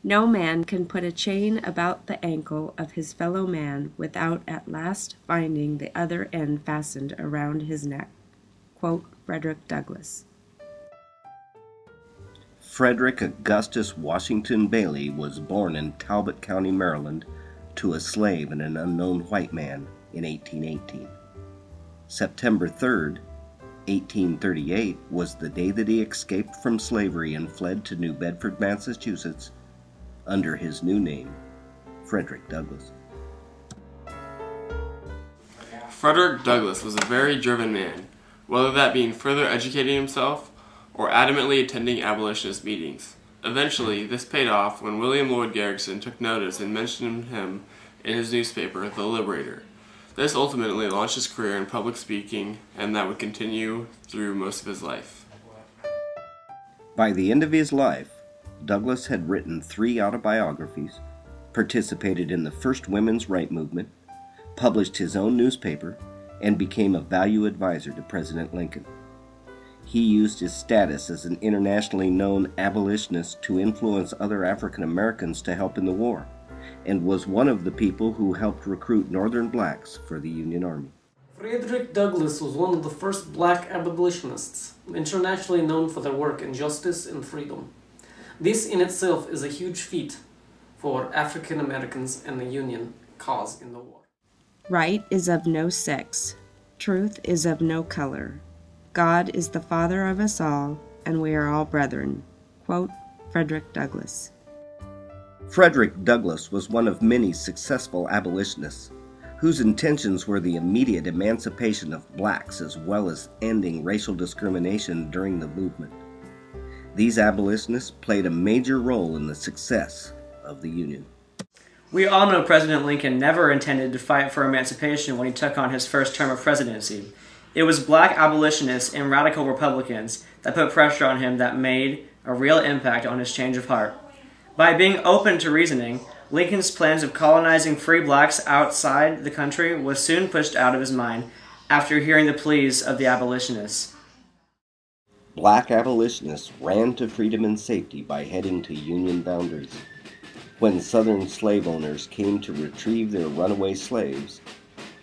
No man can put a chain about the ankle of his fellow man without at last finding the other end fastened around his neck. Quote, Frederick Douglass. Frederick Augustus Washington Bailey was born in Talbot County, Maryland, to a slave and an unknown white man in 1818. September 3rd, 1838 was the day that he escaped from slavery and fled to New Bedford, Massachusetts, under his new name, Frederick Douglass. Frederick Douglass was a very driven man, whether that being further educating himself or adamantly attending abolitionist meetings. Eventually, this paid off when William Lloyd Garrison took notice and mentioned him in his newspaper, The Liberator. This ultimately launched his career in public speaking, and that would continue through most of his life. By the end of his life, Douglass had written 3 autobiographies, participated in the first women's rights movement, published his own newspaper, and became a value advisor to President Lincoln. He used his status as an internationally known abolitionist to influence other African Americans to help in the war, and was one of the people who helped recruit Northern blacks for the Union Army. Frederick Douglass was one of the first black abolitionists, internationally known for their work in justice and freedom. This in itself is a huge feat for African Americans and the Union cause in the war. Right is of no sex. Truth is of no color. God is the Father of us all, and we are all brethren. Quote, Frederick Douglass. Frederick Douglass was one of many successful abolitionists whose intentions were the immediate emancipation of blacks as well as ending racial discrimination during the movement. These abolitionists played a major role in the success of the Union. We all know President Lincoln never intended to fight for emancipation when he took on his first term of presidency. It was black abolitionists and radical Republicans that put pressure on him that made a real impact on his change of heart. By being open to reasoning, Lincoln's plans of colonizing free blacks outside the country was soon pushed out of his mind after hearing the pleas of the abolitionists. Black abolitionists ran to freedom and safety by heading to Union boundaries. When Southern slave owners came to retrieve their runaway slaves,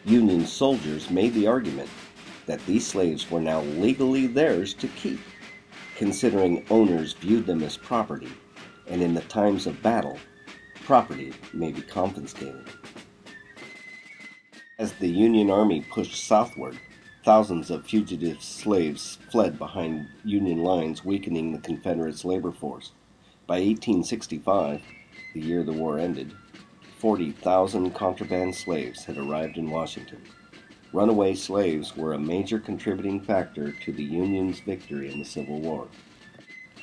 Union soldiers made the argument that these slaves were now legally theirs to keep, considering owners viewed them as property, and in the times of battle, property may be confiscated. As the Union Army pushed southward, thousands of fugitive slaves fled behind Union lines, weakening the Confederates' labor force. By 1865, the year the war ended, 40,000 contraband slaves had arrived in Washington. Runaway slaves were a major contributing factor to the Union's victory in the Civil War.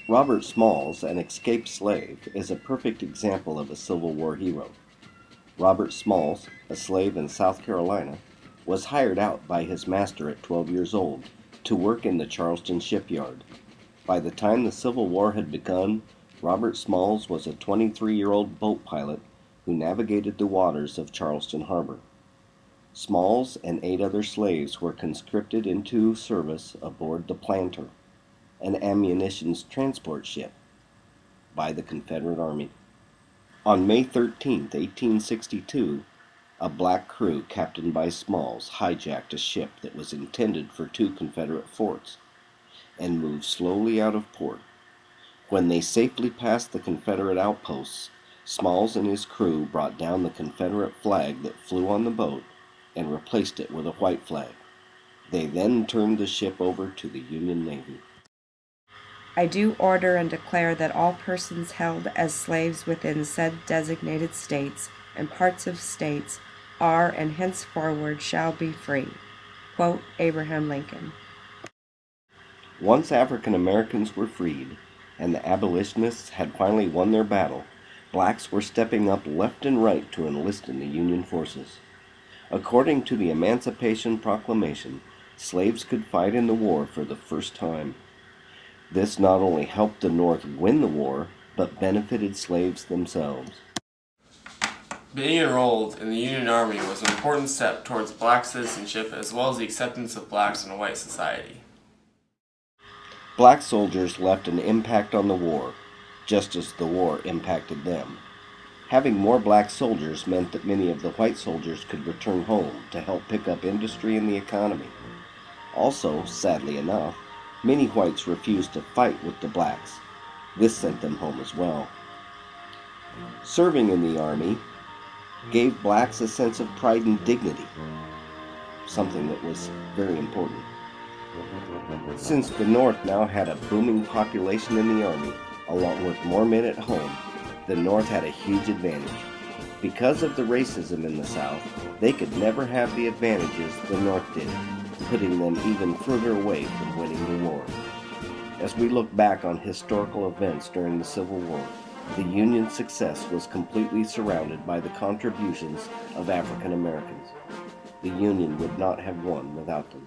Robert Smalls, an escaped slave, is a perfect example of a Civil War hero. Robert Smalls, a slave in South Carolina, was hired out by his master at 12 years old to work in the Charleston shipyard. By the time the Civil War had begun, Robert Smalls was a 23-year-old boat pilot who navigated the waters of Charleston Harbor. Smalls and 8 other slaves were conscripted into service aboard the Planter, an ammunition transport ship, by the Confederate Army. On May 13, 1862, a black crew captained by Smalls hijacked a ship that was intended for 2 Confederate forts and moved slowly out of port. When they safely passed the Confederate outposts, Smalls and his crew brought down the Confederate flag that flew on the boat and replaced it with a white flag. They then turned the ship over to the Union Navy. I do order and declare that all persons held as slaves within said designated states and parts of states are and henceforward shall be free. Quote, Abraham Lincoln. Once African Americans were freed, and the abolitionists had finally won their battle, blacks were stepping up left and right to enlist in the Union forces. According to the Emancipation Proclamation, slaves could fight in the war for the first time. This not only helped the North win the war, but benefited slaves themselves. Being enrolled in the Union Army was an important step towards black citizenship as well as the acceptance of blacks in a white society. Black soldiers left an impact on the war. just as the war impacted them. Having more black soldiers meant that many of the white soldiers could return home to help pick up industry and the economy. Also, sadly enough, many whites refused to fight with the blacks. This sent them home as well. Serving in the Army gave blacks a sense of pride and dignity, something that was very important. Since the North now had a booming population in the Army, along with more men at home, the North had a huge advantage. Because of the racism in the South, they could never have the advantages the North did, putting them even further away from winning the war. As we look back on historical events during the Civil War, the Union's success was completely surrounded by the contributions of African Americans. The Union would not have won without them.